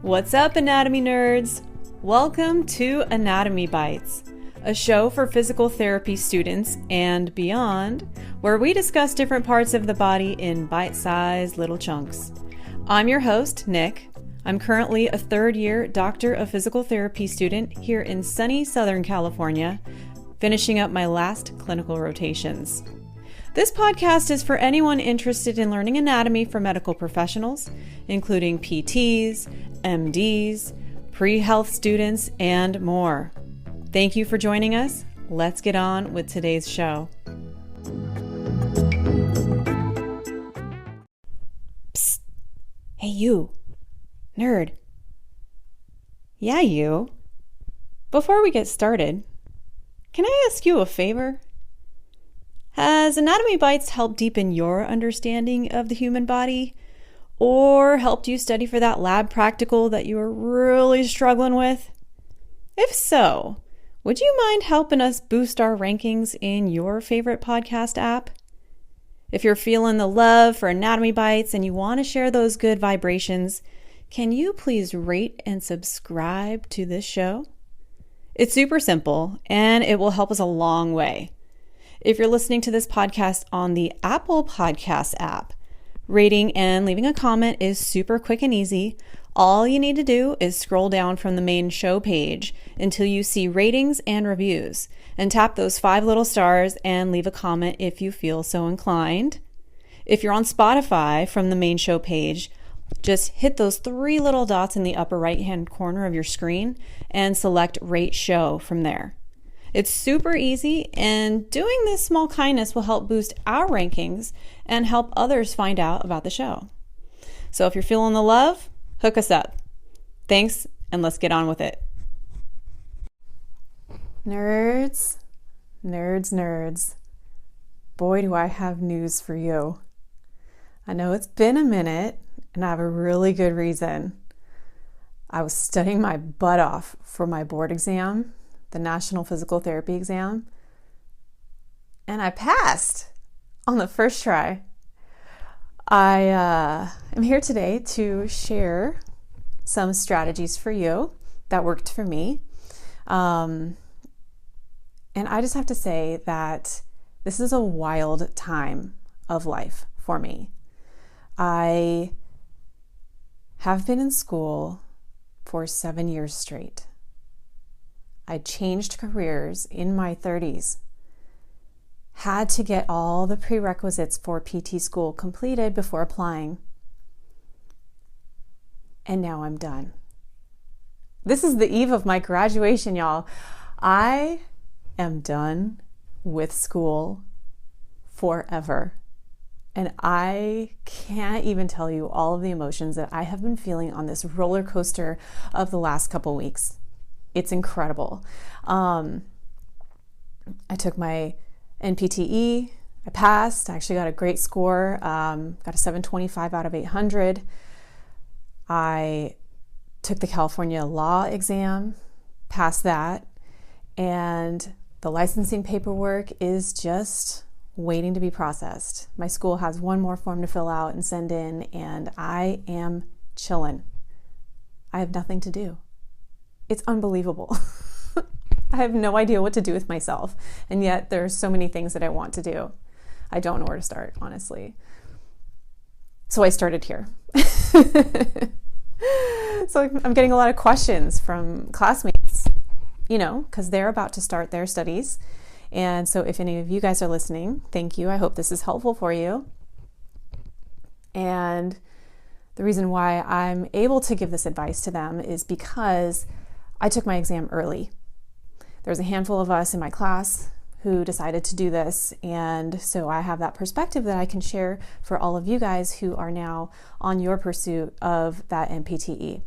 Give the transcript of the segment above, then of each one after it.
What's up, anatomy nerds? Welcome to Anatomy Bites, a show for physical therapy students and beyond, where we discuss different parts of the body in bite-sized little chunks. I'm your host, Nick. I'm currently a third-year Doctor of Physical Therapy student here in sunny Southern California, finishing up my last clinical rotations. This podcast is for anyone interested in learning anatomy for medical professionals, including PTs, MDs, pre-health students, and more. Thank you for joining us. Let's get on with today's show. Psst. Hey, you. Nerd. Yeah, you. Before we get started, can I ask you a favor? Has Anatomy Bites helped deepen your understanding of the human body, or helped you study for that lab practical that you were really struggling with? If so, would you mind helping us boost our rankings in your favorite podcast app? If you're feeling the love for Anatomy Bites and you want to share those good vibrations, can you please rate and subscribe to this show? It's super simple, and it will help us a long way. If you're listening to this podcast on the Apple Podcast app, rating and leaving a comment is super quick and easy. All you need to do is scroll down from the main show page until you see ratings and reviews, and tap those 5 little stars and leave a comment if you feel so inclined. If you're on Spotify, from the main show page, just hit those 3 little dots in the upper right-hand corner of your screen and select Rate Show from there. It's super easy, and doing this small kindness will help boost our rankings and help others find out about the show. So if you're feeling the love, hook us up. Thanks, and let's get on with it. Nerds, nerds, nerds. Boy, do I have news for you. I know it's been a minute, and I have a really good reason. I was studying my butt off for my board exam, the National Physical Therapy exam, and I passed on the first try. I am here today to share some strategies for you that worked for me. And I just have to say that this is a wild time of life for me. I have been in school for 7 years straight. I changed careers in my 30s, had to get all the prerequisites for PT school completed before applying, and now I'm done. This is the eve of my graduation, y'all. I am done with school forever, and I can't even tell you all of the emotions that I have been feeling on this roller coaster of the last couple weeks. It's incredible. I took my NPTE. I passed. I actually got a great score. Got a 725 out of 800. I took the California law exam, passed that, and the licensing paperwork is just waiting to be processed. My school has one more form to fill out and send in, and I am chilling. I have nothing to do. It's unbelievable. I have no idea what to do with myself. And yet there are so many things that I want to do. I don't know where to start, honestly. So I started here. So I'm getting a lot of questions from classmates, because they're about to start their studies. And so if any of you guys are listening, thank you. I hope this is helpful for you. And the reason why I'm able to give this advice to them is because I took my exam early. There was a handful of us in my class who decided to do this, and so I have that perspective that I can share for all of you guys who are now on your pursuit of that NPTE.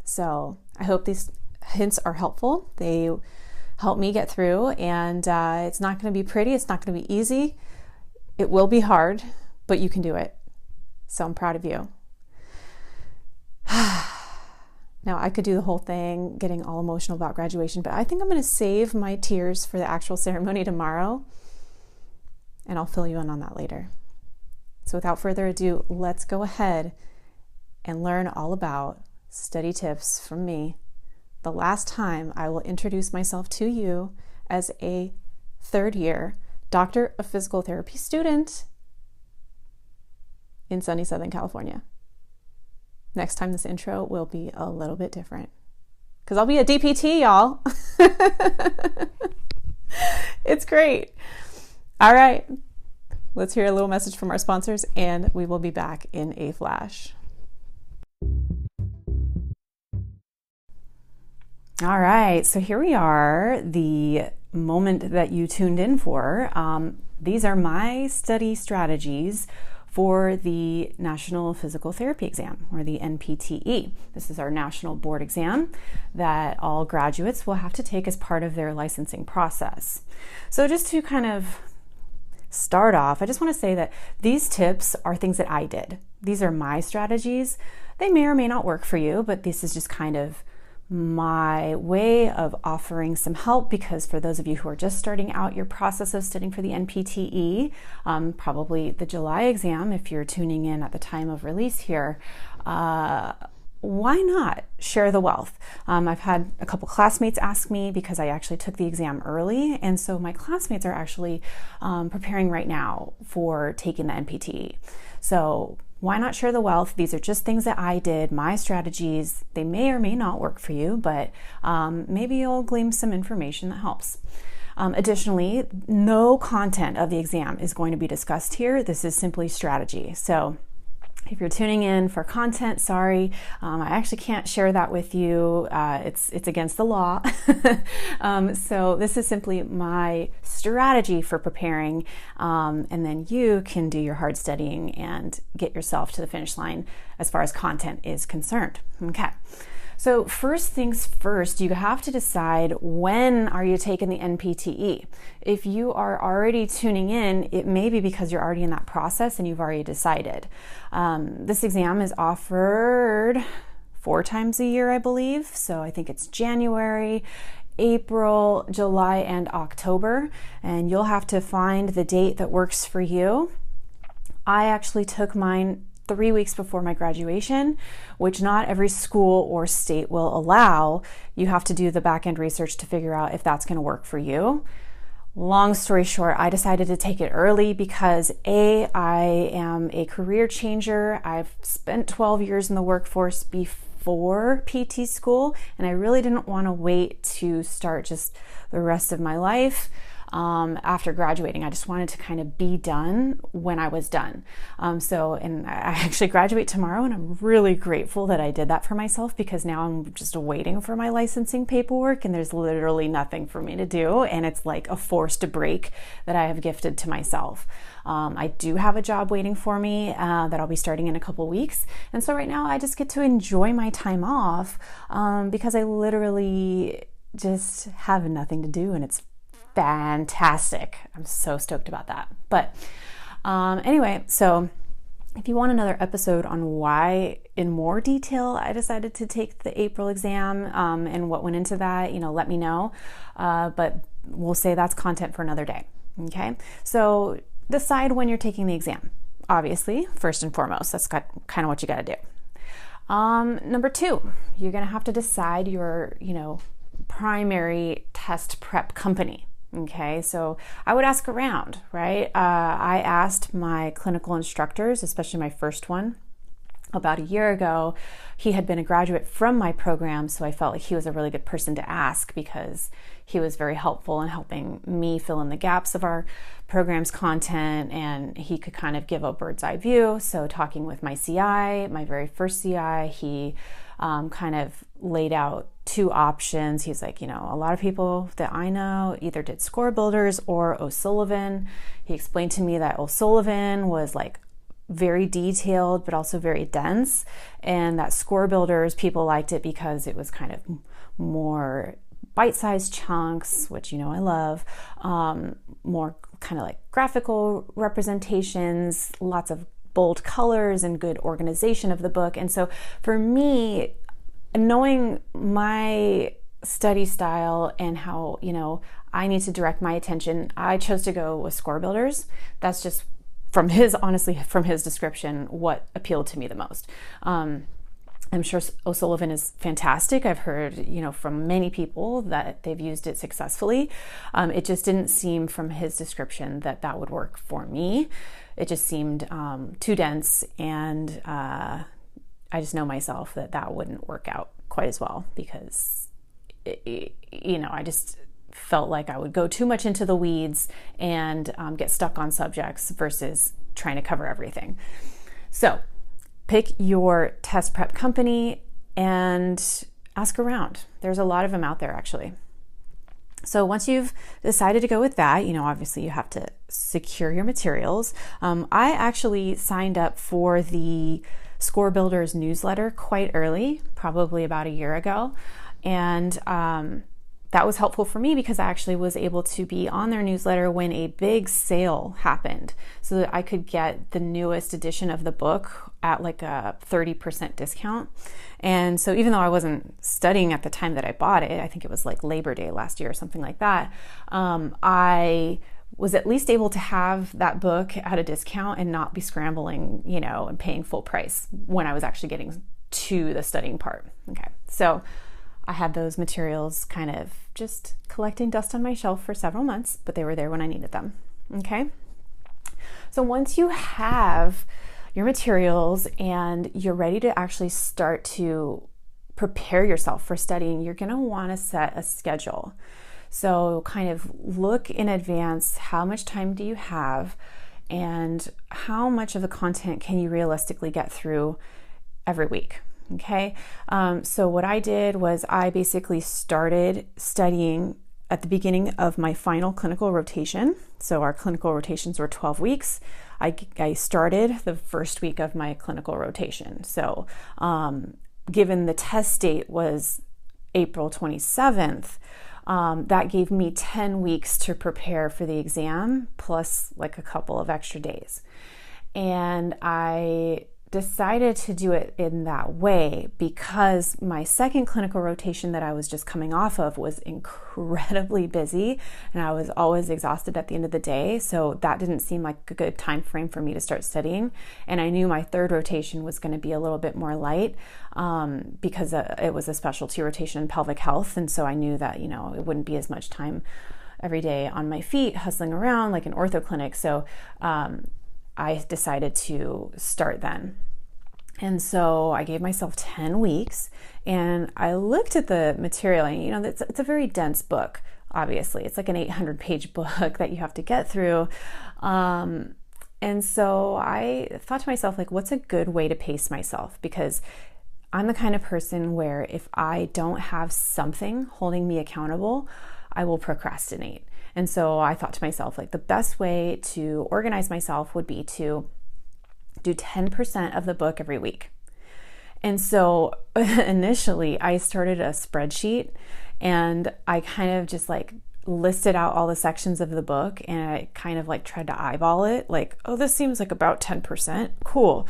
So I hope these hints are helpful. They help me get through, and it's not going to be pretty. It's not going to be easy. It will be hard, but you can do it. So I'm proud of you. Now, I could do the whole thing, getting all emotional about graduation, but I think I'm going to save my tears for the actual ceremony tomorrow, and I'll fill you in on that later. So without further ado, let's go ahead and learn all about study tips from me, the last time I will introduce myself to you as a third year Doctor of Physical Therapy student in sunny Southern California. Next time this intro will be a little bit different because I'll be a DPT, y'all. It's great. All right, let's hear a little message from our sponsors and we will be back in a flash. All right, so here we are, the moment that you tuned in for. These are my study strategies for the National Physical Therapy Exam, or the NPTE. This is our national board exam that all graduates will have to take as part of their licensing process. So just to kind of start off, I just want to say that these tips are things that I did. These are my strategies. They may or may not work for you, but this is just kind of my way of offering some help, because for those of you who are just starting out your process of studying for the NPTE, probably the July exam, if you're tuning in at the time of release here, why not share the wealth? I've had a couple classmates ask me, because I actually took the exam early, and so my classmates are actually preparing right now for taking the NPTE. So why not share the wealth? These are just things that I did, my strategies. They may or may not work for you, but maybe you'll glean some information that helps. Additionally, no content of the exam is going to be discussed here. This is simply strategy. So if you're tuning in for content, sorry, I actually can't share that with you. It's against the law. So this is simply my strategy for preparing, and then you can do your hard studying and get yourself to the finish line as far as content is concerned. Okay. So first things first, you have to decide, when are you taking the NPTE? If you are already tuning in, it may be because you're already in that process and you've already decided. This exam is offered 4 times a year, I believe. So I think it's January, April, July, and October. And you'll have to find the date that works for you. I actually took mine 3 weeks before my graduation, which not every school or state will allow. You have to do the back-end research to figure out if that's going to work for you. Long story short, I decided to take it early because I am a career changer. I've spent 12 years in the workforce before PT school, and I really didn't want to wait to start just the rest of my life. After graduating, I just wanted to kind of be done when I was done. And I actually graduate tomorrow, and I'm really grateful that I did that for myself, because now I'm just waiting for my licensing paperwork and there's literally nothing for me to do. And it's like a forced break that I have gifted to myself. I do have a job waiting for me that I'll be starting in a couple weeks. And so right now I just get to enjoy my time off because I literally just have nothing to do, and it's fantastic. I'm so stoked about that. But anyway, so if you want another episode on why in more detail I decided to take the April exam and what went into that, let me know. But we'll say that's content for another day. Okay. So decide when you're taking the exam. Obviously, first and foremost, that's kind of what you got to do. Number 2, you're going to have to decide your, primary test prep company. Okay, so I would ask around, right? I asked my clinical instructors, especially my first one, about a year ago. He had been a graduate from my program, so I felt like he was a really good person to ask because he was very helpful in helping me fill in the gaps of our program's content, and he could kind of give a bird's eye view. So talking with my CI, my very first CI, he kind of laid out 2 options. He's like, a lot of people that I know either did Score Builders or O'Sullivan. He explained to me that O'Sullivan was like very detailed, but also very dense. And that Score Builders, people liked it because it was kind of more bite-sized chunks, which, I love, more kind of like graphical representations, lots of bold colors and good organization of the book. And so for me, knowing my study style and how, I need to direct my attention, I chose to go with Score Builders. That's just from his description, what appealed to me the most. And I'm sure O'Sullivan is fantastic. I've heard, from many people that they've used it successfully. It just didn't seem from his description that would work for me. It just seemed too dense, and I just know myself that wouldn't work out quite as well, because, I just felt like I would go too much into the weeds and get stuck on subjects versus trying to cover everything. So pick your test prep company and ask around. There's a lot of them out there, actually. So once you've decided to go with that, obviously you have to secure your materials. I actually signed up for the Score Builders newsletter quite early, probably about a year ago. And that was helpful for me because I actually was able to be on their newsletter when a big sale happened, so that I could get the newest edition of the book at like a 30% discount. And so even though I wasn't studying at the time that I bought it, I think it was like Labor Day last year or something like that, I was at least able to have that book at a discount and not be scrambling, and paying full price when I was actually getting to the studying part. Okay, so I had those materials kind of just collecting dust on my shelf for several months, but they were there when I needed them. Okay. So once you have your materials and you're ready to actually start to prepare yourself for studying, you're going to want to set a schedule. So kind of look in advance, how much time do you have and how much of the content can you realistically get through every week? Okay, so what I did was I basically started studying at the beginning of my final clinical rotation. So our clinical rotations were 12 weeks. I started the first week of my clinical rotation. So given the test date was April 27th, that gave me 10 weeks to prepare for the exam, plus like a couple of extra days. And I decided to do it in that way because my second clinical rotation that I was just coming off of was incredibly busy, and I was always exhausted at the end of the day. So that didn't seem like a good time frame for me to start studying. And I knew my third rotation was going to be a little bit more light because it was a specialty rotation in pelvic health. And so I knew that, it wouldn't be as much time every day on my feet hustling around like an ortho clinic. So I decided to start then. And so I gave myself 10 weeks and I looked at the material, and it's a very dense book. Obviously, it's like an 800-page book that you have to get through. And so I thought to myself, like, what's a good way to pace myself? Because I'm the kind of person where if I don't have something holding me accountable, I will procrastinate. And so I thought to myself, like, the best way to organize myself would be to do 10% of the book every week. And so initially I started a spreadsheet and I kind of just like listed out all the sections of the book, and I kind of like tried to eyeball it, like, oh, this seems like about 10%. Cool.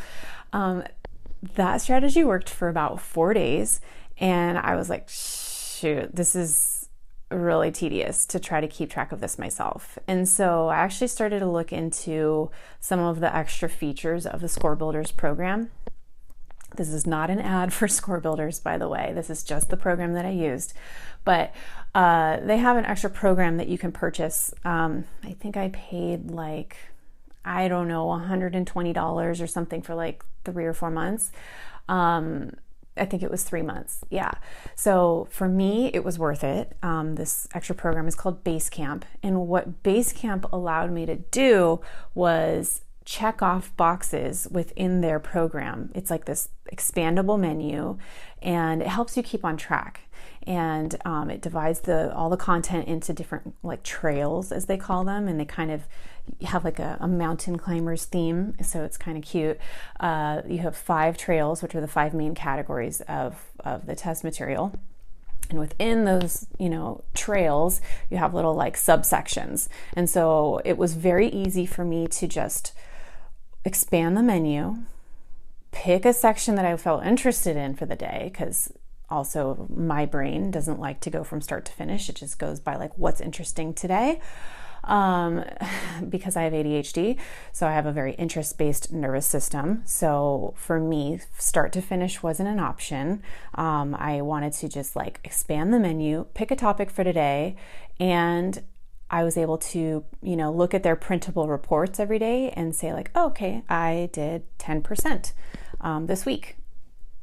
That strategy worked for about 4 days. And I was like, shoot, this is really tedious to try to keep track of this myself. And so I actually started to look into some of the extra features of the Score Builders program. This is not an ad for Score Builders, by the way. This is just the program that I used. But they have an extra program that you can purchase. I think I paid like, I don't know, $120 or something for like 3 or 4 months. I think it was 3 months. Yeah. So for me, it was worth it. This extra program is called Basecamp. And what Basecamp allowed me to do was check off boxes within their program. It's like this expandable menu, and it helps you keep on track. And it divides all the content into different like trails, as they call them, and they kind of have like a mountain climbers theme, so it's kind of cute. You have 5 trails, which are the 5 main categories of the test material. And within those, trails, you have little like subsections. And so it was very easy for me to just expand the menu, pick a section that I felt interested in for the day, because also my brain doesn't like to go from start to finish. It just goes by like what's interesting today. because I have ADHD. So I have a very interest-based nervous system. So for me, start to finish wasn't an option. I wanted to just like expand the menu, pick a topic for today, and I was able to, look at their printable reports every day and say like, oh, okay, I did 10% this week.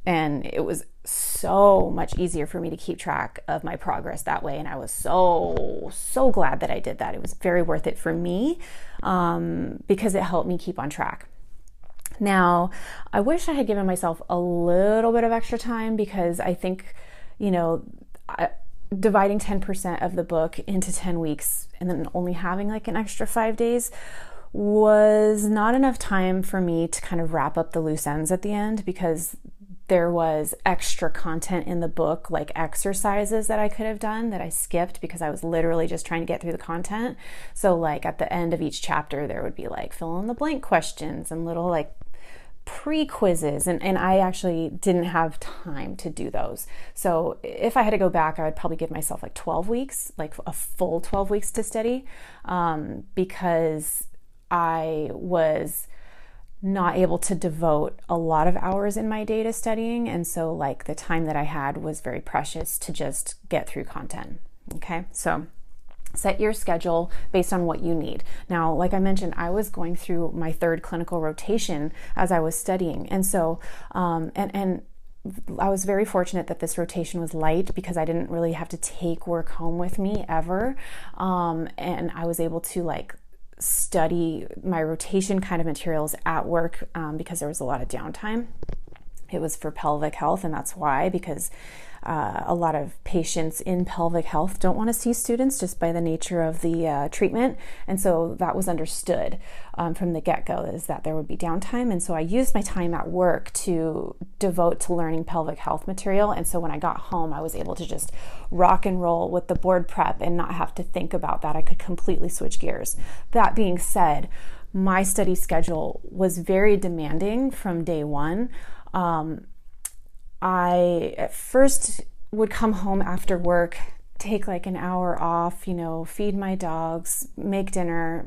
And it was so much easier for me to keep track of my progress that way. And I was so glad that I did that. It was very worth it for me because it helped me keep on track. Now, I wish I had given myself a little bit of extra time because I think, dividing 10% of the book into 10 weeks and then only having like an extra 5 days was not enough time for me to kind of wrap up the loose ends at the end, because there was extra content in the book, like exercises that I could have done that I skipped because I was literally just trying to get through the content. So like at the end of each chapter, there would be like fill in the blank questions and little like pre-quizzes, and I actually didn't have time to do those. So if I had to go back, I would probably give myself like 12 weeks, like a full 12 weeks to study, because I was not able to devote a lot of hours in my day to studying. And so like the time that I had was very precious to just get through content. Okay. So set your schedule based on what you need. Now, like I mentioned, I was going through my third clinical rotation as I was studying. And so, and I was very fortunate that this rotation was light because I didn't really have to take work home with me ever. And I was able to like study my rotation kind of materials at work because there was a lot of downtime. It was for pelvic health, and that's why, because a lot of patients in pelvic health don't want to see students just by the nature of the treatment. And so that was understood from the get-go, is that there would be downtime. And so I used my time at work to devote to learning pelvic health material. And so when I got home, I was able to just rock and roll with the board prep and not have to think about that. I could completely switch gears. That being said, my study schedule was very demanding from day one. I at first would come home after work, take like an hour off, feed my dogs, make dinner,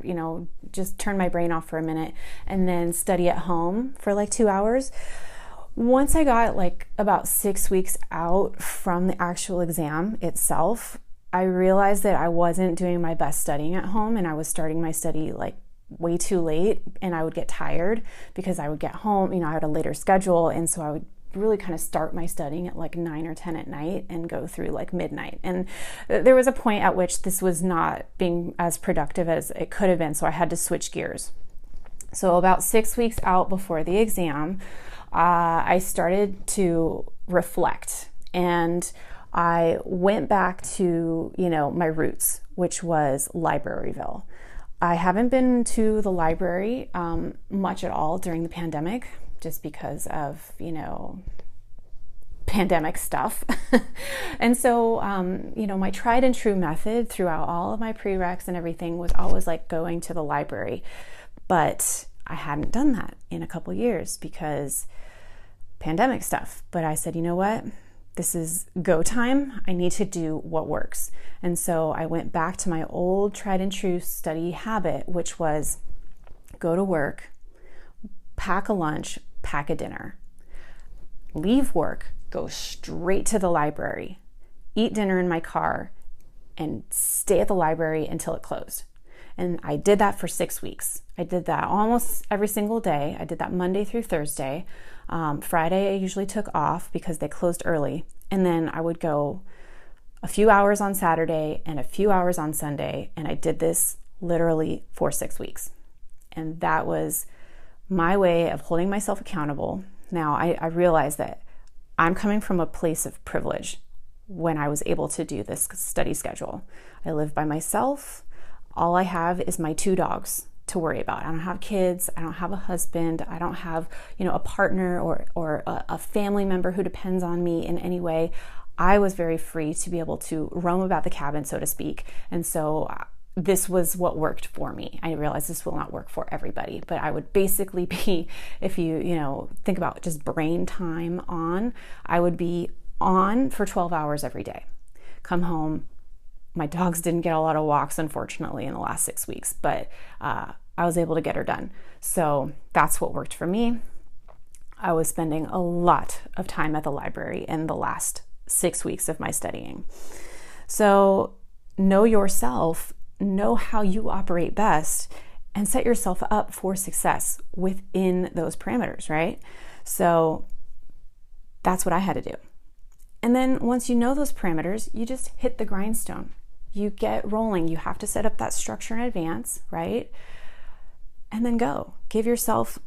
just turn my brain off for a minute, and then study at home for like 2 hours. Once I got like about 6 weeks out from the actual exam itself, I realized that I wasn't doing my best studying at home, and I was starting my study like way too late, and I would get tired because I would get home, I had a later schedule, and so I would really kind of start my studying at like 9 or 10 at night and go through like midnight. And there was a point at which this was not being as productive as it could have been, so I had to switch gears. So about 6 weeks out before the exam, I started to reflect, and I went back to, my roots, which was Libraryville. I haven't been to the library much at all during the pandemic, just because of, pandemic stuff. And so, my tried and true method throughout all of my prereqs and everything was always like going to the library. But I hadn't done that in a couple years because pandemic stuff. But I said, you know what? This is go time. I need to do what works. And so I went back to my old tried and true study habit, which was go to work, pack a lunch, pack a dinner, leave work, go straight to the library, eat dinner in my car, and stay at the library until it closed. And I did that for 6 weeks. I did that almost every single day. I did that Monday through Thursday. Friday I usually took off because they closed early. And then I would go a few hours on Saturday and a few hours on Sunday. And I did this literally for 6 weeks. And that was my way of holding myself accountable. Now, I realized that I'm coming from a place of privilege when I was able to do this study schedule. I live by myself. All I have is my 2 dogs to worry about. I don't have kids. I don't have a husband. I don't have, a partner or a family member who depends on me in any way. I was very free to be able to roam about the cabin, so to speak. And so this was what worked for me. I realized this will not work for everybody, but I would basically be, if you think about just brain time on, I would be on for 12 hours every day. Come home, My dogs didn't get a lot of walks, unfortunately, in the last 6 weeks, but I was able to get her done. So that's what worked for me. I was spending a lot of time at the library in the last 6 weeks of my studying. So know yourself, know how you operate best, and set yourself up for success within those parameters, right? So that's what I had to do. And then once you know those parameters, you just hit the grindstone. You get rolling. You have to set up that structure in advance, right? And then go. Give yourself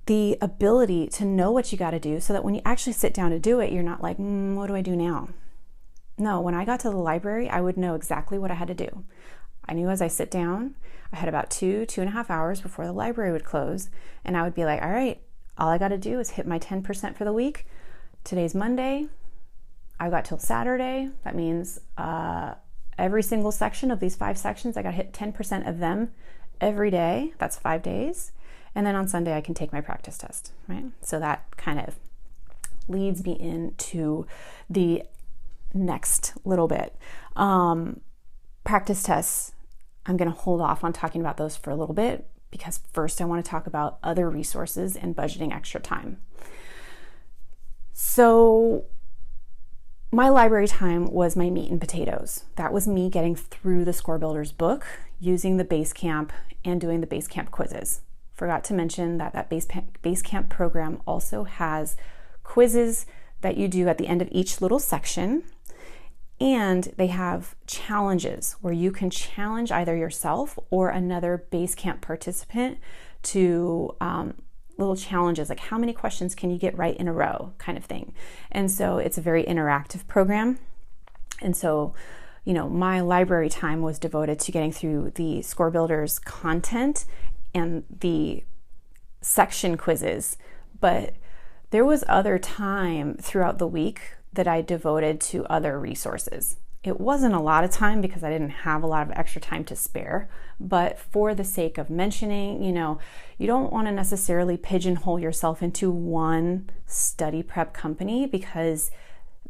the ability to know what you got to do so that when you actually sit down to do it, you're not like, what do I do now? No, when I got to the library, I would know exactly what I had to do. I knew as I sit down, I had about 2.5 hours before the library would close, and I would be like, all right, all I got to do is hit my 10% for the week. Today's Monday. I got till Saturday. That means every single section of these 5 sections, I got to hit 10% of them every day. That's 5 days. And then on Sunday, I can take my practice test, right? So that kind of leads me into the next little bit. Practice tests, I'm going to hold off on talking about those for a little bit because first I want to talk about other resources and budgeting extra time. So my library time was my meat and potatoes. That was me getting through the Score Builders book, using the Basecamp, and doing the Basecamp quizzes. Forgot to mention that Basecamp program also has quizzes that you do at the end of each little section, and they have challenges where you can challenge either yourself or another Basecamp participant to little challenges, like how many questions can you get right in a row kind of thing. And so it's a very interactive program. And so, my library time was devoted to getting through the Score Builders content and the section quizzes. But there was other time throughout the week that I devoted to other resources. It wasn't a lot of time because I didn't have a lot of extra time to spare, but for the sake of mentioning, you don't want to necessarily pigeonhole yourself into one study prep company because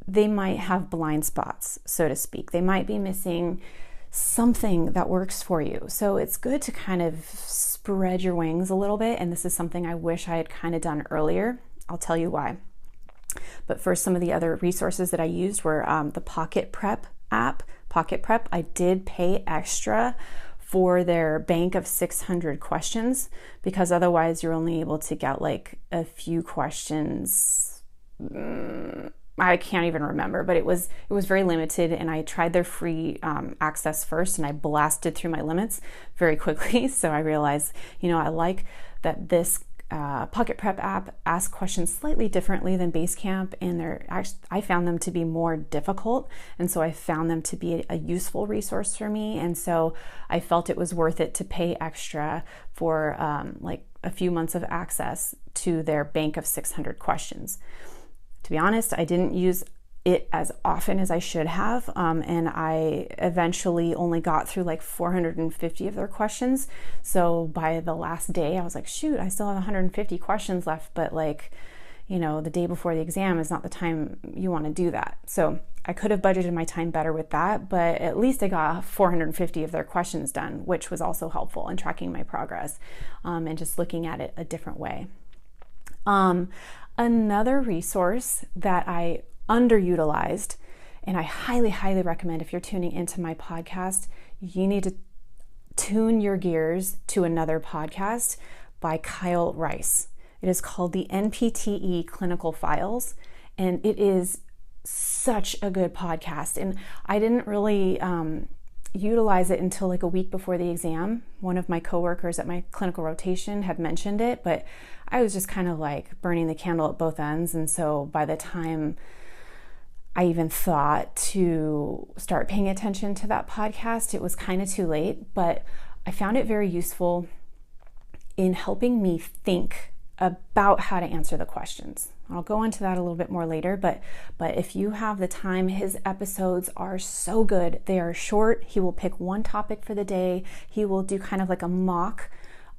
they might have blind spots, so to speak. They might be missing something that works for you. So it's good to kind of spread your wings a little bit, and this is something I wish I had kind of done earlier. I'll tell you why. But first, some of the other resources that I used were the Pocket Prep app. Pocket Prep, I did pay extra for their bank of 600 questions because otherwise you're only able to get like a few questions. I can't even remember, but it was very limited, and I tried their free access first, and I blasted through my limits very quickly. So I realized, I like that this Pocket Prep app asks questions slightly differently than Basecamp, and I found them to be more difficult, and so I found them to be a useful resource for me, and so I felt it was worth it to pay extra for like a few months of access to their bank of 600 questions. To be honest, I didn't use it as often as I should have, and I eventually only got through like 450 of their questions. So by the last day, I was like, shoot, I still have 150 questions left, but the day before the exam is not the time you want to do that. So I could have budgeted my time better with that, but at least I got 450 of their questions done, which was also helpful in tracking my progress and just looking at it a different way. Another resource that I underutilized, and I highly, highly recommend if you're tuning into my podcast, you need to tune your gears to another podcast by Kyle Rice. It is called the NPTE Clinical Files, and it is such a good podcast. And I didn't really utilize it until like a week before the exam. One of my coworkers at my clinical rotation had mentioned it, but I was just kind of like burning the candle at both ends. And so by the time I even thought to start paying attention to that podcast, it was kind of too late, but I found it very useful in helping me think about how to answer the questions. I'll go into that a little bit more later, but if you have the time, his episodes are so good. They are short. He will pick one topic for the day. He will do kind of like a mock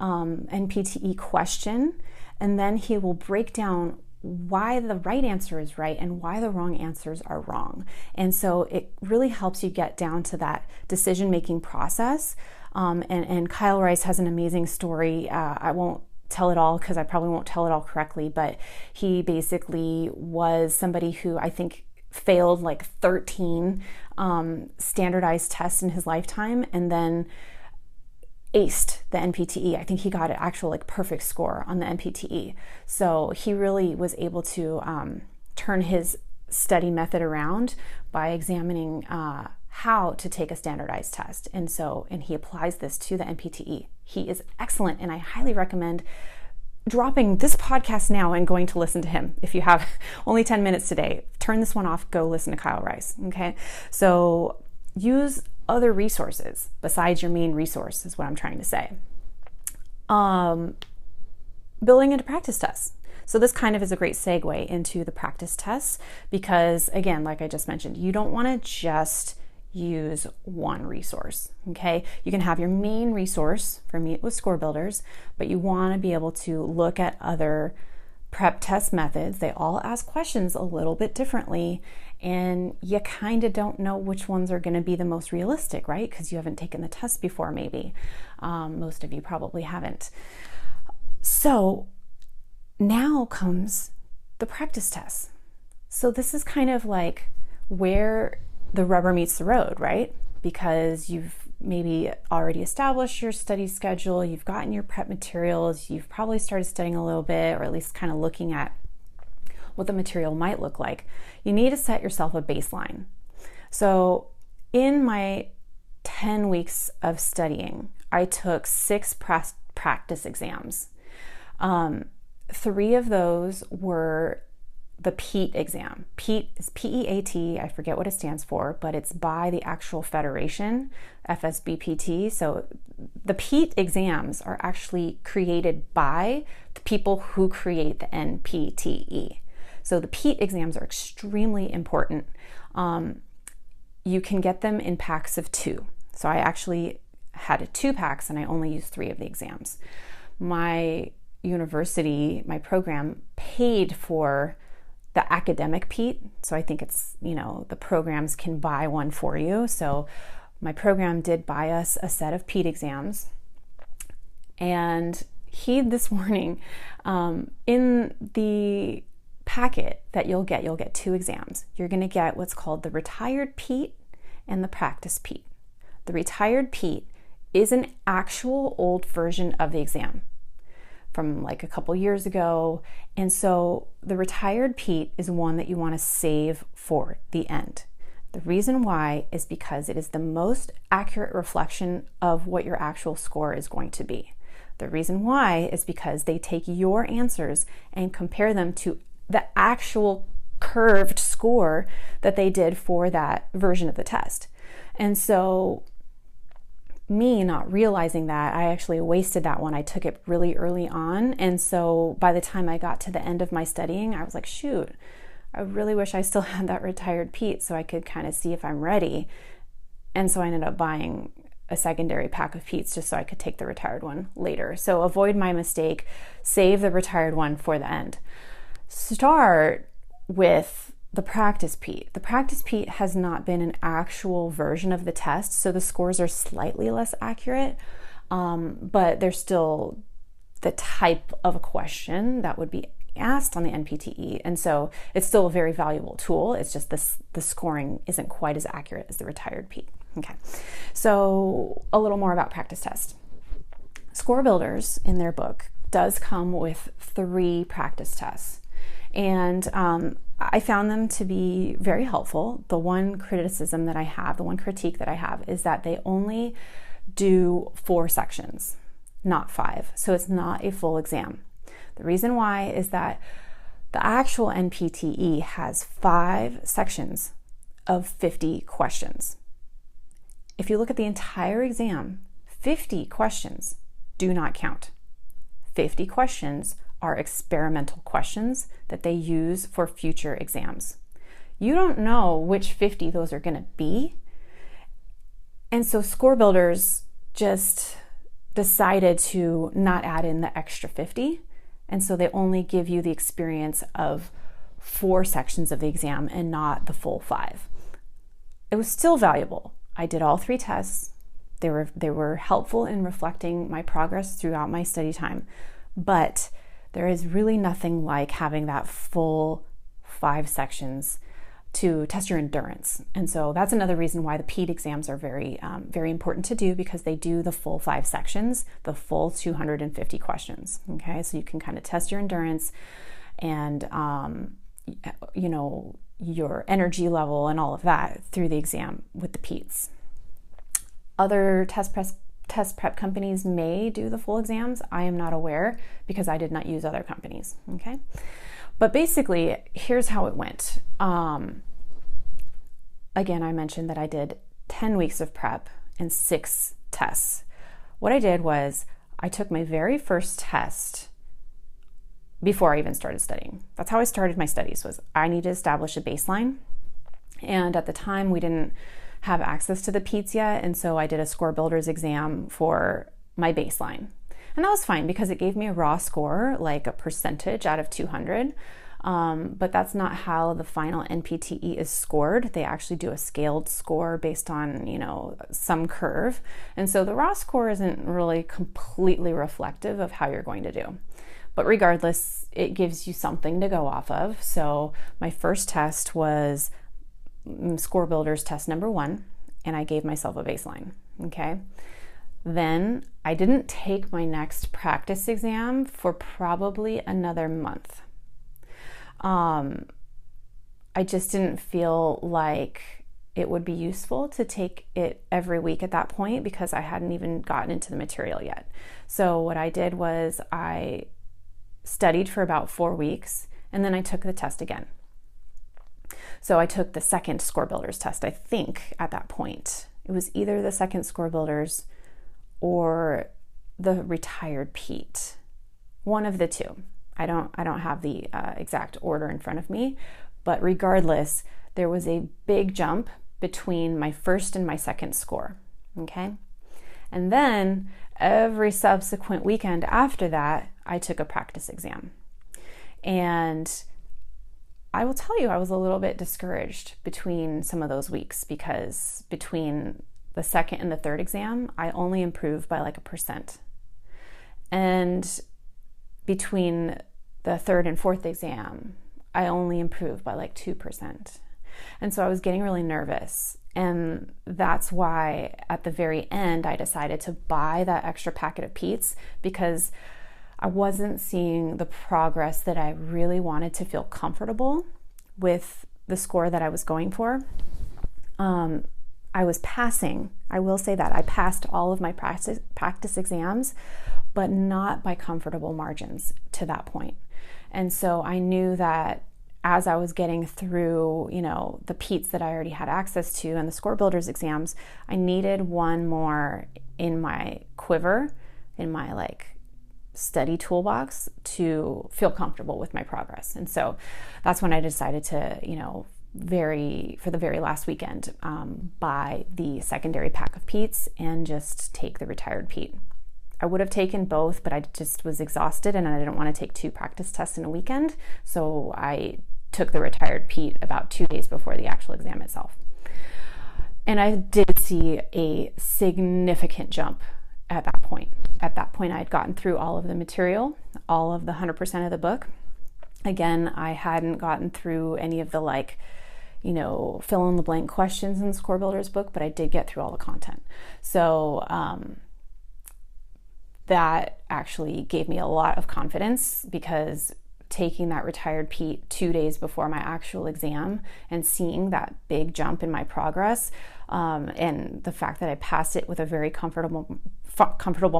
NPTE question, and then he will break down why the right answer is right and why the wrong answers are wrong. And so it really helps you get down to that decision-making process. And Kyle Rice has an amazing story. I won't tell it all because I probably won't tell it all correctly, but he basically was somebody who I think failed like 13 standardized tests in his lifetime and then aced the NPTE. I think he got an actual like perfect score on the NPTE. So he really was able to turn his study method around by examining how to take a standardized test. And he applies this to the NPTE. He is excellent, and I highly recommend dropping this podcast now and going to listen to him. If you have only 10 minutes today, turn this one off, go listen to Kyle Rice, okay? So use other resources besides your main resource is what I'm trying to say. Building into practice tests. So this kind of is a great segue into the practice tests because, again, like I just mentioned, you don't want to just use one resource, okay? You can have your main resource, for me it was Score Builders, but you want to be able to look at other prep test methods. They all ask questions a little bit differently, and you kind of don't know which ones are going to be the most realistic, right? Because you haven't taken the test before, maybe. Most of you probably haven't. So now comes the practice tests. So this is kind of like where the rubber meets the road, right? Because you've maybe already established your study schedule, you've gotten your prep materials, you've probably started studying a little bit, or at least kind of looking at what the material might look like. You need to set yourself a baseline. So in my 10 weeks of studying, I took 6 practice exams. 3 of those were the PEAT exam. PEAT is P-E-A-T, I forget what it stands for, but it's by the actual federation, FSBPT. So the PEAT exams are actually created by the people who create the NPTE. So the PEAT exams are extremely important. You can get them in packs of 2. So I actually had 2 packs and I only used 3 of the exams. My university, my program paid for the academic PEAT. So I think it's, the programs can buy one for you. So my program did buy us a set of PEAT exams. And this morning, in the packet that you'll get 2 exams. You're going to get what's called the retired PEAT and the practice PEAT. The retired PEAT is an actual old version of the exam from like a couple years ago. And so the retired PEAT is one that you want to save for the end. The reason why is because it is the most accurate reflection of what your actual score is going to be. The reason why is because they take your answers and compare them to the actual curved score that they did for that version of the test. And so me not realizing that, I actually wasted that one. I took it really early on. And so by the time I got to the end of my studying, I was like, shoot, I really wish I still had that retired PEAT so I could kind of see if I'm ready. And so I ended up buying a secondary pack of PEATs just so I could take the retired one later. So avoid my mistake, save the retired one for the end. Start with the practice PEAT. The practice PEAT has not been an actual version of the test, so the scores are slightly less accurate, but they're still the type of a question that would be asked on the NPTE, and so it's still a very valuable tool. It's just the scoring isn't quite as accurate as the retired PEAT. Okay, so a little more about practice tests. Score Builders, in their book, does come with 3 practice tests, and I found them to be very helpful. The one criticism that I have, the one critique that I have, is that they only do 4 sections, not 5. So it's not a full exam. The reason why is that the actual NPTE has 5 sections of 50 questions. If you look at the entire exam, 50 questions do not count. 50 questions are experimental questions that they use for future exams. You don't know which 50 those are going to be. And so Score Builders just decided to not add in the extra 50 And so they only give you the experience of 4 sections of the exam and not the full 5. It was still valuable. I did all 3 tests. They were helpful in reflecting my progress throughout my study time, but there is really nothing like having that full 5 sections to test your endurance. And so that's another reason why the PEAT exams are very important to do, because they do the full 5 sections, the full 250 questions. Okay, so you can kind of test your endurance and your energy level and all of that through the exam with the PEATs. Other test prep companies may do the full exams. I am not aware because I did not use other companies. Okay, but basically, here's how it went. Again, I mentioned that I did 10 weeks of prep and 6 tests. What I did was I took my very first test before I even started studying. That's how I started my studies, was I needed to establish a baseline. And at the time, we didn't have access to the PEATs yet, and so I did a score builders exam for my baseline. And that was fine because it gave me a raw score, like a percentage out of 200. But that's not how the final NPTE is scored. They actually do a scaled score based on, some curve. And so the raw score isn't really completely reflective of how you're going to do. But regardless, it gives you something to go off of. So my first test was score builders test number 1, and I gave myself a baseline. Okay. Then I didn't take my next practice exam for probably another month. I just didn't feel like it would be useful to take it every week at that point because I hadn't even gotten into the material yet. So what I did was I studied for about 4 weeks, and then I took the test again. So I took the second score builders test, I think, at that point. It was either the second score builders or the retired PEAT. One of the two. I don't have the exact order in front of me, but regardless, there was a big jump between my first and my second score. Okay? And then every subsequent weekend after that, I took a practice exam. And I will tell you, I was a little bit discouraged between some of those weeks because between the second and the third exam, I only improved by like 1%. And between the third and fourth exam, I only improved by like 2%. And so I was getting really nervous. And that's why at the very end, I decided to buy that extra packet of PEATs because I wasn't seeing the progress that I really wanted to feel comfortable with the score that I was going for. I was passing. I will say that I passed all of my practice exams, but not by comfortable margins to that point. And so I knew that as I was getting through, the PEATs that I already had access to and the score builders exams, I needed one more in my quiver, in my study toolbox to feel comfortable with my progress. And so that's when I decided to, for the very last weekend, buy the secondary pack of PEATs and just take the retired PEAT. I would have taken both, but I just was exhausted and I didn't want to take 2 practice tests in a weekend. So I took the retired PEAT about 2 days before the actual exam itself. And I did see a significant jump at that point. At that point, I had gotten through all of the material, all of the 100% of the book. Again, I hadn't gotten through any of the fill in the blank questions in the Score Builders book, but I did get through all the content. So that actually gave me a lot of confidence because taking that retired PEAT 2 days before my actual exam and seeing that big jump in my progress, and the fact that I passed it with a very comfortable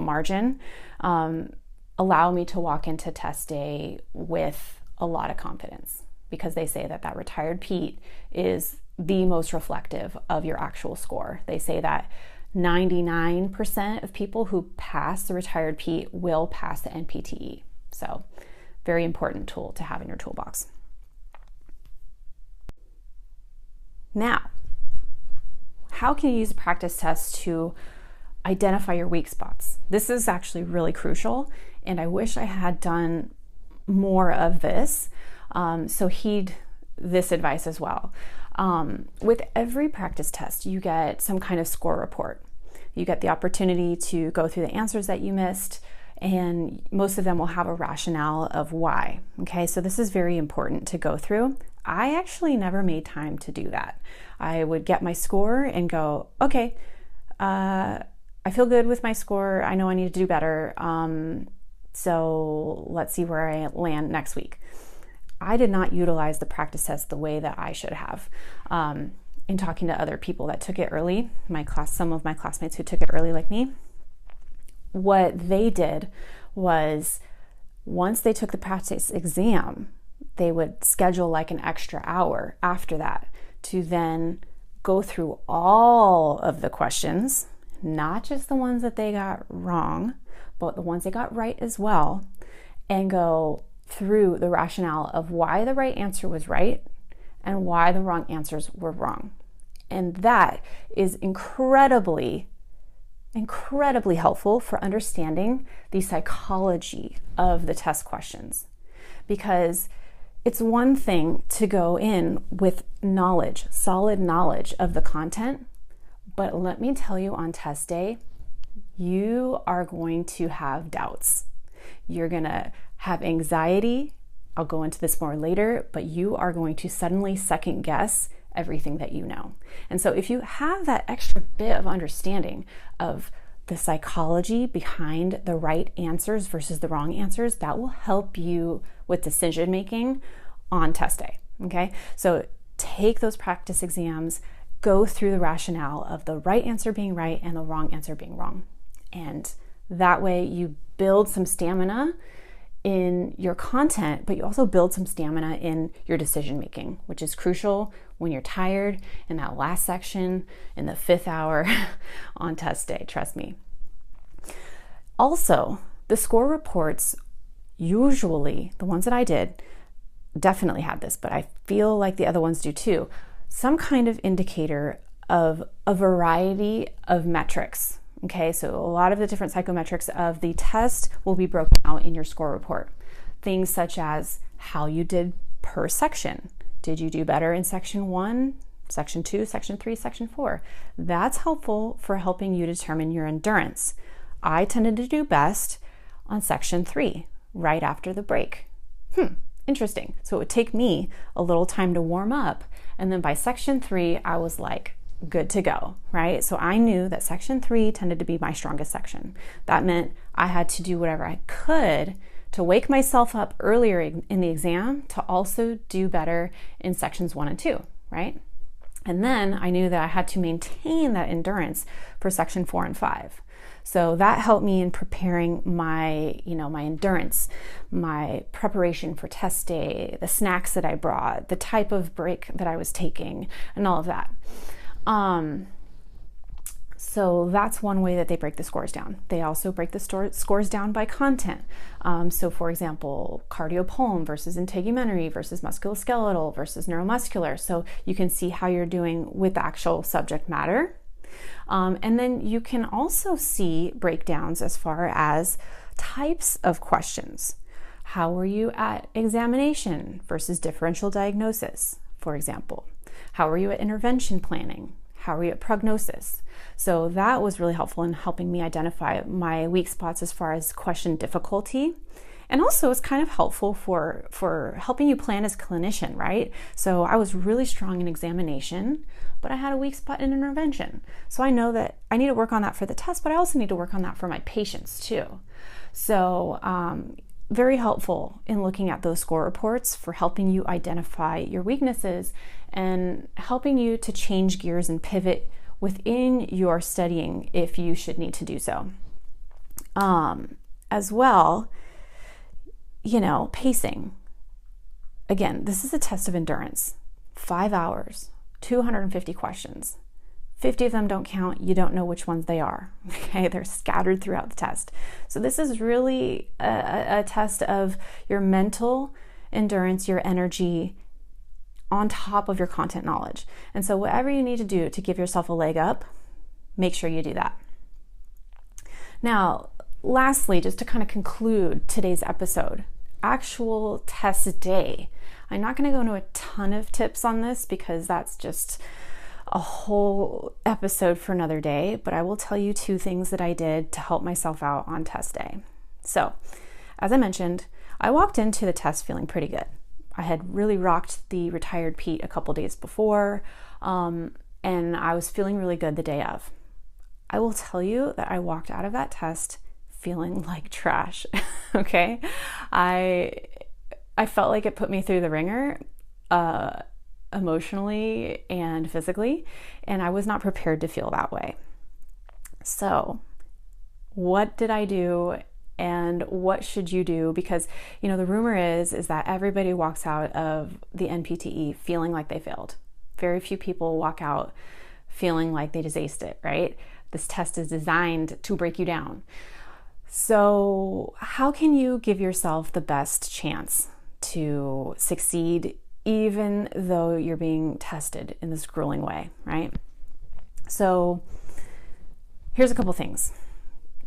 margin, allowed me to walk into test day with a lot of confidence because they say that retired PEAT is the most reflective of your actual score. They say that 99% of people who pass the retired PEAT will pass the NPTE. So very important tool to have in your toolbox. Now, how can you use a practice test to identify your weak spots? This is actually really crucial, and I wish I had done more of this. So heed this advice as well. With every practice test, you get some kind of score report. You get the opportunity to go through the answers that you missed, and most of them will have a rationale of why. Okay, so this is very important to go through. I actually never made time to do that. I would get my score and go, okay, I feel good with my score. I know I need to do better. So let's see where I land next week. I did not utilize the practice test the way that I should have. In talking to other people that took it early, some of my classmates who took it early like me, what they did was once they took the practice exam, they would schedule like an extra hour after that to then go through all of the questions, not just the ones that they got wrong, but the ones they got right as well, and go through the rationale of why the right answer was right and why the wrong answers were wrong. And that is incredibly helpful for understanding the psychology of the test questions. Because it's one thing to go in with knowledge, solid knowledge of the content, but let me tell you, on test day, you are going to have doubts. You're going to have anxiety. I'll go into this more later, but you are going to suddenly second guess everything that you know. And so if you have that extra bit of understanding of the psychology behind the right answers versus the wrong answers, that will help you with decision making on test day. Okay, so take those practice exams, go through the rationale of the right answer being right and the wrong answer being wrong. And that way you build some stamina in your content, but you also build some stamina in your decision making, which is crucial when you're tired in that last section in the 5th hour on test day, trust me. Also, the score reports, usually the ones that I did definitely had this, but I feel like the other ones do too, some kind of indicator of a variety of metrics. Okay, so a lot of the different psychometrics of the test will be broken out in your score report. Things such as how you did per section. Did you do better in section 1, section 2, section 3, section 4? That's helpful for helping you determine your endurance. I tended to do best on section 3, right after the break. Interesting. So it would take me a little time to warm up, and then by section 3, I was like, good to go, right? So I knew that section 3 tended to be my strongest section. That meant I had to do whatever I could to wake myself up earlier in the exam to also do better in sections 1 and 2, right? And then I knew that I had to maintain that endurance for section 4 and 5. So that helped me in preparing my endurance, my preparation for test day, the snacks that I brought, the type of break that I was taking, and all of that. So that's one way that they break the scores down. They also break the scores down by content. So for example, cardiopulmonary versus integumentary versus musculoskeletal versus neuromuscular. So you can see how you're doing with the actual subject matter. And then you can also see breakdowns as far as types of questions. How were you at examination versus differential diagnosis, for example? How are you at intervention planning? How are you at prognosis? So that was really helpful in helping me identify my weak spots as far as question difficulty. And also it's kind of helpful for helping you plan as a clinician, right? So I was really strong in examination, but I had a weak spot in intervention. So I know that I need to work on that for the test, but I also need to work on that for my patients too. So very helpful in looking at those score reports for helping you identify your weaknesses and helping you to change gears and pivot within your studying if you should need to do so. As well, pacing. Again, this is a test of endurance. 5 hours, 250 questions. 50 of them don't count. You don't know which ones they are. Okay, they're scattered throughout the test. So this is really a test of your mental endurance, your energy, on top of your content knowledge. And so whatever you need to do to give yourself a leg up, make sure you do that. Now, lastly, just to kind of conclude today's episode, actual test day. I'm not going to go into a ton of tips on this because that's just a whole episode for another day, but I will tell you 2 things that I did to help myself out on test day. So, as I mentioned, I walked into the test feeling pretty good. I had really rocked the retired Pete a couple days before, and I was feeling really good the day of. I will tell you that I walked out of that test feeling like trash, okay? I felt like it put me through the ringer, emotionally and physically, and I was not prepared to feel that way. So, what did I do and what should you do? Because, the rumor is that everybody walks out of the NPTE feeling like they failed. Very few people walk out feeling like they just aced it, right? This test is designed to break you down. So, how can you give yourself the best chance to succeed even though you're being tested in this grueling way, right? So here's a couple things.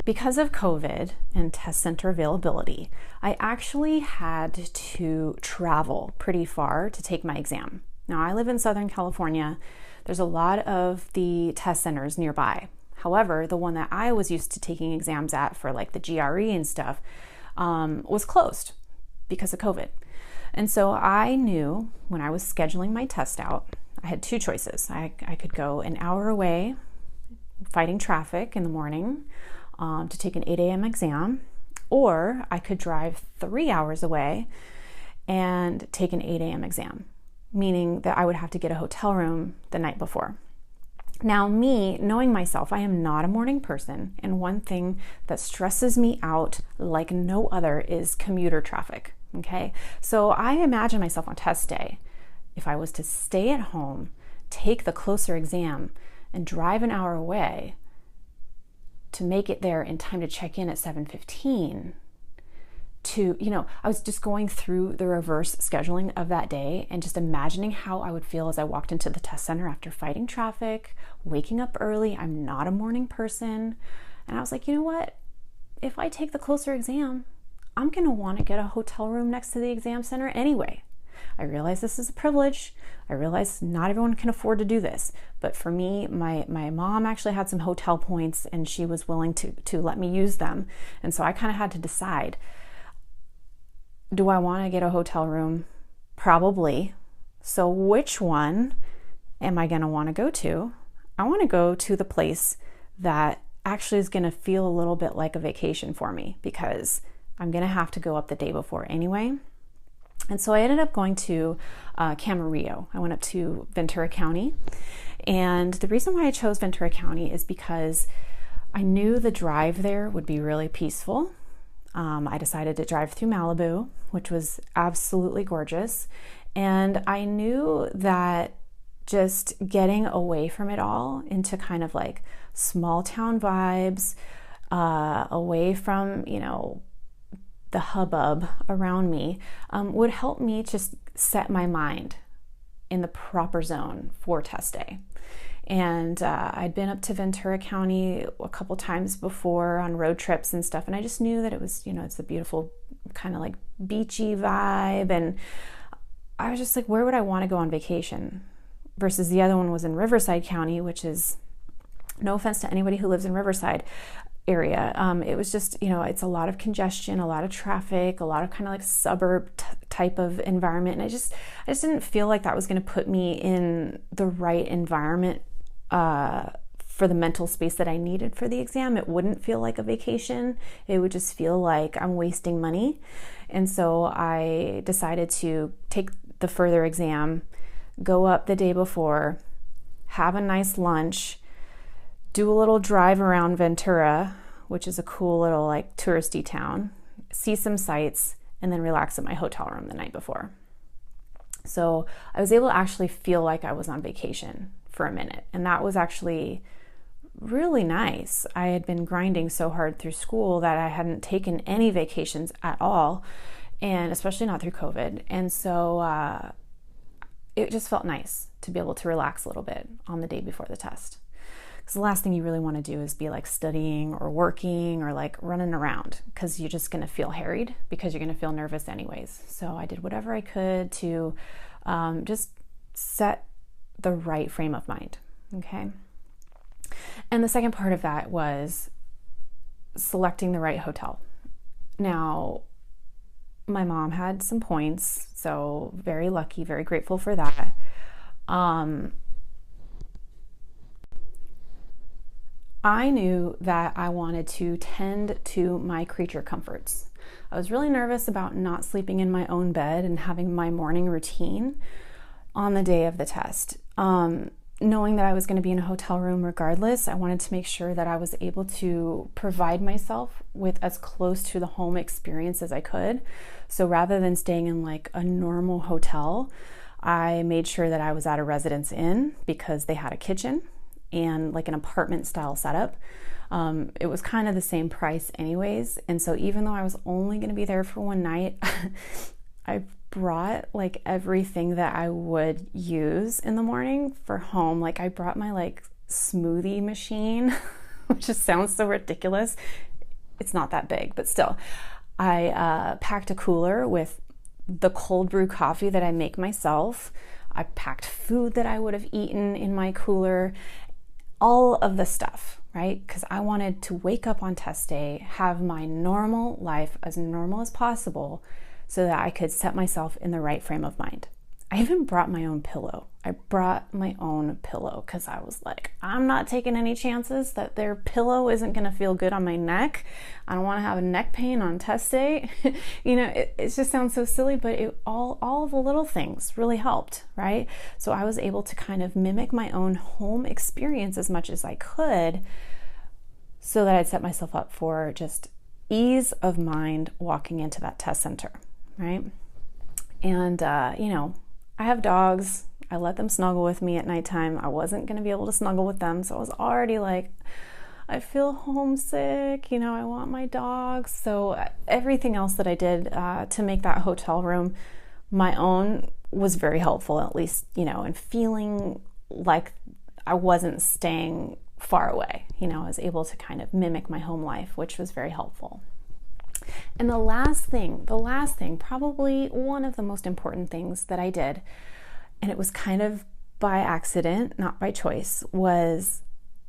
Because of COVID and test center availability, I actually had to travel pretty far to take my exam. Now, I live in Southern California. There's a lot of the test centers nearby. However, the one that I was used to taking exams at for like the GRE and stuff was closed because of COVID. And so I knew when I was scheduling my test out, I had 2 choices. I could go an hour away fighting traffic in the morning to take an 8 a.m. exam, or I could drive 3 hours away and take an 8 a.m. exam, meaning that I would have to get a hotel room the night before. Now, me, knowing myself, I am not a morning person, and one thing that stresses me out like no other is commuter traffic. Okay, so I imagine myself on test day, if I was to stay at home, take the closer exam, and drive an hour away to make it there in time to check in at 7:15, I was just going through the reverse scheduling of that day and just imagining how I would feel as I walked into the test center after fighting traffic, waking up early. I'm not a morning person. And I was like, you know what? If I take the closer exam, I'm going to want to get a hotel room next to the exam center anyway. I realize this is a privilege. I realize not everyone can afford to do this. But for me, my mom actually had some hotel points and she was willing to let me use them. And so I kind of had to decide, do I want to get a hotel room? Probably. So which one am I going to want to go to? I want to go to the place that actually is going to feel a little bit like a vacation for me, because I'm going to have to go up the day before anyway. And so I ended up going to Camarillo. I went up to Ventura County. And the reason why I chose Ventura County is because I knew the drive there would be really peaceful. I decided to drive through Malibu, which was absolutely gorgeous. And I knew that just getting away from it all into kind of like small town vibes, away from, the hubbub around me, would help me just set my mind in the proper zone for test day. And I'd been up to Ventura County a couple times before on road trips and stuff, and I just knew that it was, it's a beautiful kind of like beachy vibe, and I was just like, where would I want to go on vacation? Versus the other one was in Riverside County, which is, no offense to anybody who lives in Riverside area, it was just, it's a lot of congestion, a lot of traffic, a lot of kind of like suburb type of environment, and I just didn't feel like that was going to put me in the right environment for the mental space that I needed for the exam. It wouldn't feel like a vacation. It would just feel like I'm wasting money. And so I decided to take the further exam, go up the day before, have a nice lunch, do a little drive around Ventura, which is a cool little like touristy town, see some sights, and then relax at my hotel room the night before. So I was able to actually feel like I was on vacation for a minute, and that was actually really nice. I had been grinding so hard through school that I hadn't taken any vacations at all, and especially not through COVID. And so it just felt nice to be able to relax a little bit on the day before the test. Because the last thing you really want to do is be like studying or working or like running around, because you're just going to feel harried because you're going to feel nervous anyways. So I did whatever I could to just set the right frame of mind. Okay. And the second part of that was selecting the right hotel. Now, my mom had some points, so very lucky, very grateful for that. I knew that I wanted to tend to my creature comforts. I was really nervous about not sleeping in my own bed and having my morning routine on the day of the test. Knowing that I was going to be in a hotel room regardless, I wanted to make sure that I was able to provide myself with as close to the home experience as I could. So rather than staying in like a normal hotel, I made sure that I was at a Residence Inn because they had a kitchen and like an apartment style setup. It was kind of the same price anyways. And so even though I was only going to be there for one night, I brought like everything that I would use in the morning for home. Like I brought my like smoothie machine, which just sounds so ridiculous. It's not that big, but still. I packed a cooler with the cold brew coffee that I make myself. I packed food that I would have eaten in my cooler, all of the stuff, right? Because I wanted to wake up on test day, have my normal life as normal as possible so that I could set myself in the right frame of mind. I even brought my own pillow. I brought my own pillow because I was like, I'm not taking any chances that their pillow isn't going to feel good on my neck. I don't want to have a neck pain on test day. You know, it just sounds so silly, but all of the little things really helped, right? So I was able to kind of mimic my own home experience as much as I could so that I'd set myself up for just ease of mind walking into that test center, right? And, you know, I have dogs. I let them snuggle with me at nighttime. I wasn't going to be able to snuggle with them. So I was already like, I feel homesick. You know, I want my dogs. So everything else that I did to make that hotel room my own was very helpful, at least, you know, and feeling like I wasn't staying far away. You know, I was able to kind of mimic my home life, which was very helpful. And the last thing, probably one of the most important things that I did, and it was kind of by accident, not by choice, was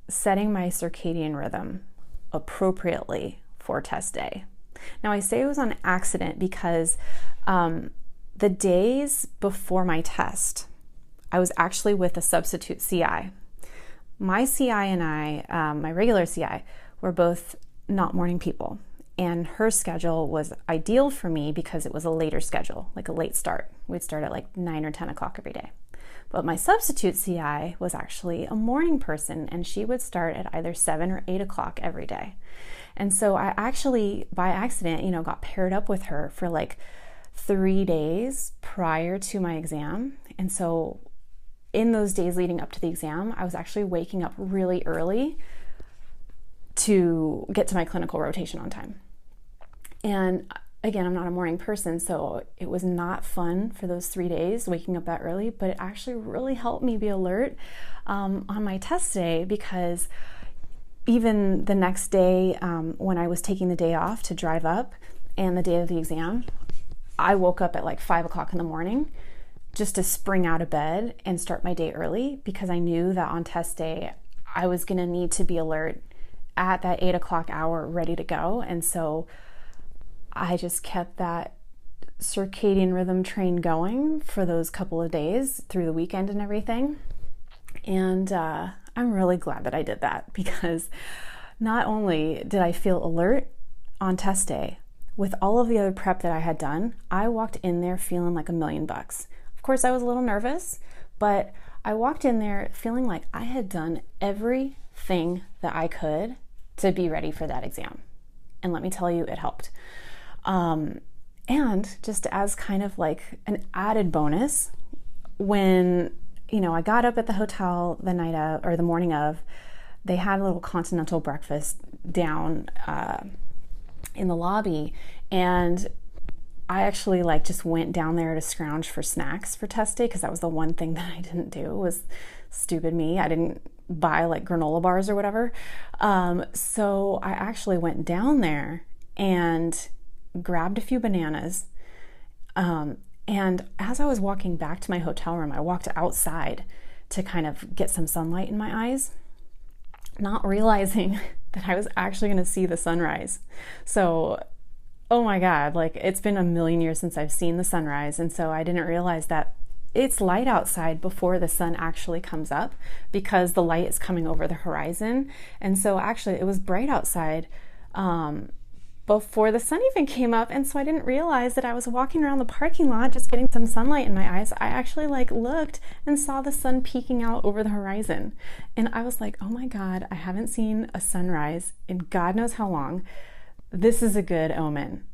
setting my circadian rhythm appropriately for test day. Now, I say it was on accident because the days before my test, I was actually with a substitute CI. My CI and I, my regular CI, were both not morning people. And her schedule was ideal for me because it was a later schedule, like a late start. We'd start at like 9 or 10 o'clock every day. But my substitute CI was actually a morning person, and she would start at either 7 or 8 o'clock every day. And so I actually, by accident, you know, got paired up with her for like 3 days prior to my exam. And so in those days leading up to the exam, I was actually waking up really early to get to my clinical rotation on time. And again, I'm not a morning person, so it was not fun for those 3 days waking up that early, but it actually really helped me be alert on my test day, because even the next day when I was taking the day off to drive up and the day of the exam, I woke up at like 5 o'clock in the morning just to spring out of bed and start my day early, because I knew that on test day I was going to need to be alert at that 8 o'clock hour ready to go. And so I just kept that circadian rhythm train going for those couple of days through the weekend and everything. And I'm really glad that I did that, because not only did I feel alert on test day, with all of the other prep that I had done, I walked in there feeling like $1,000,000. Of course, I was a little nervous, but I walked in there feeling like I had done everything that I could to be ready for that exam. And let me tell you, it helped. And just as kind of like an added bonus, when, you know, I got up at the hotel the night of, or the morning of, they had a little continental breakfast down in the lobby, and I actually like just went down there to scrounge for snacks for test day, because that was the one thing that I didn't do, was Stupid me. I didn't buy like granola bars or whatever. So I actually went down there and grabbed a few bananas. And as I was walking back to my hotel room, I walked outside to kind of get some sunlight in my eyes, not realizing that I was actually going to see the sunrise. So, oh my God, like it's been a million years since I've seen the sunrise. And so I didn't realize that it's light outside before the sun actually comes up because the light is coming over the horizon. And so actually it was bright outside before the sun even came up. And so I didn't realize that I was walking around the parking lot just getting some sunlight in my eyes. I actually like looked and saw the sun peeking out over the horizon. And I was like, oh my God, I haven't seen a sunrise in God knows how long. This is a good omen.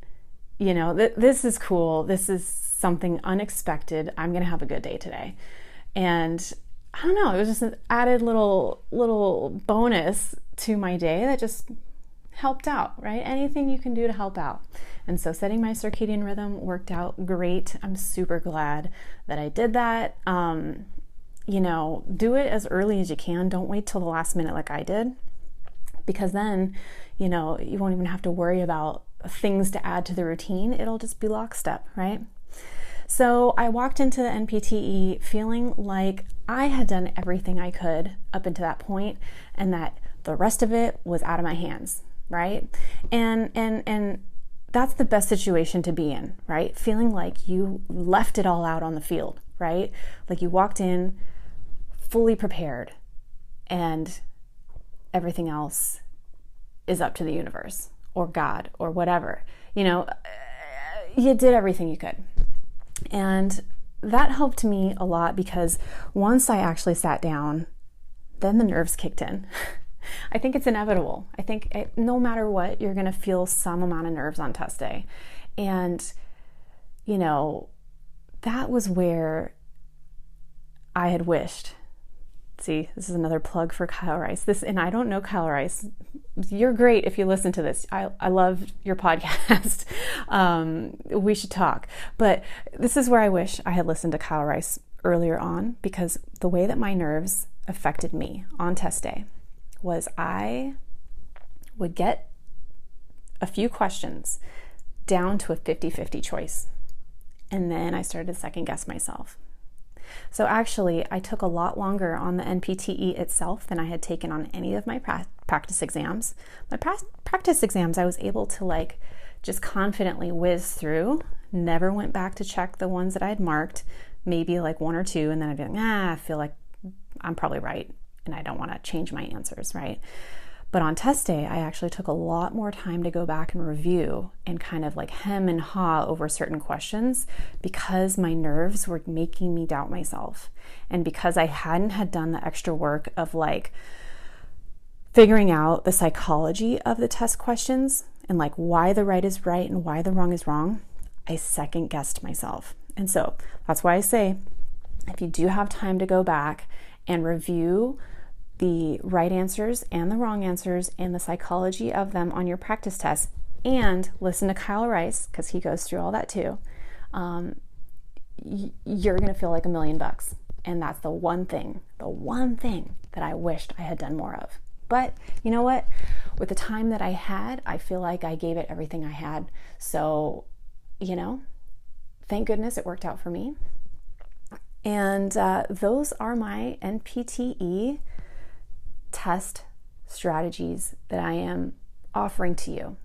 You know, this is cool. This is something unexpected. I'm going to have a good day today. And I don't know, it was just an added little bonus to my day that just helped out, right? Anything you can do to help out. And so setting my circadian rhythm worked out great. I'm super glad that I did that. You know, do it as early as you can. Don't wait till the last minute like I did, because then, you know, you won't even have to worry about things to add to the routine. It'll just be lockstep, right? So I walked into the NPTE feeling like I had done everything I could up until that point, and that the rest of it was out of my hands, right? And that's the best situation to be in, right? Feeling like you left it all out on the field, right? Like you walked in fully prepared and everything else is up to the universe or God or whatever. You know, you did everything you could. And that helped me a lot because once I actually sat down, then the nerves kicked in. I think it's inevitable. I think no matter what, you're going to feel some amount of nerves on test day. And, you know, that was where I had wished. See, this is another plug for Kyle Rice. And I don't know Kyle Rice. You're great if you listen to this. I love your podcast. We should talk. But this is where I wish I had listened to Kyle Rice earlier on, because the way that my nerves affected me on test day was I would get a few questions down to a 50-50 choice. And then I started to second guess myself. So actually, I took a lot longer on the NPTE itself than I had taken on any of my practice exams. My practice exams, I was able to like just confidently whiz through, never went back to check the ones that I had marked, maybe like one or two, and then I'd be like, I feel like I'm probably right, and I don't want to change my answers, right? But on test day, I actually took a lot more time to go back and review and kind of like hem and haw over certain questions because my nerves were making me doubt myself. And because I hadn't had done the extra work of like figuring out the psychology of the test questions and like why the right is right and why the wrong is wrong, I second guessed myself. And so that's why I say, if you do have time to go back and review the right answers and the wrong answers and the psychology of them on your practice tests, and listen to Kyle Rice, because he goes through all that too, you're going to feel like $1 million. And that's the one thing that I wished I had done more of. But you know what? With the time that I had, I feel like I gave it everything I had. So, you know, thank goodness it worked out for me. And those are my NPTE test strategies that I am offering to you.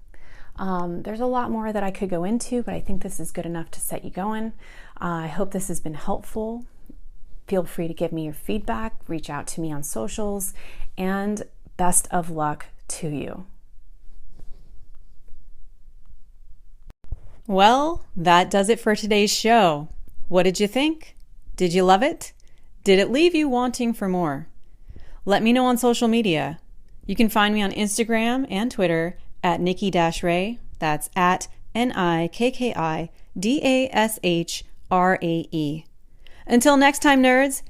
There's a lot more that I could go into, but I think this is good enough to set you going. I hope this has been helpful. Feel free to give me your feedback, reach out to me on socials, and best of luck to you. Well, that does it for today's show. What did you think? Did you love it? Did it leave you wanting for more? Let me know on social media. You can find me on Instagram and Twitter at Nikki-Rae. That's at NIKKIDASHRAE. Until next time, nerds,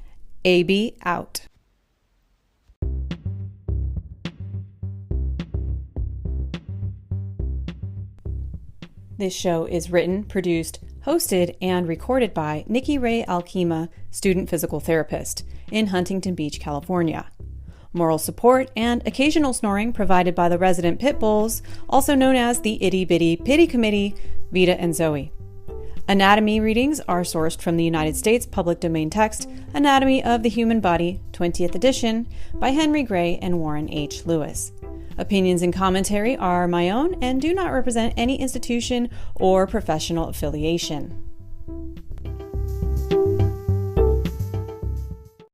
AB out. This show is written, produced, hosted, and recorded by Nikki-Rae Alkema, student physical therapist, in Huntington Beach, California. Moral support and occasional snoring provided by the resident pit bulls, also known as the Itty Bitty Pitty Committee, Vita and Zoe. Anatomy readings are sourced from the United States public domain text, Anatomy of the Human Body, 20th edition, by Henry Gray and Warren H. Lewis. Opinions and commentary are my own and do not represent any institution or professional affiliation.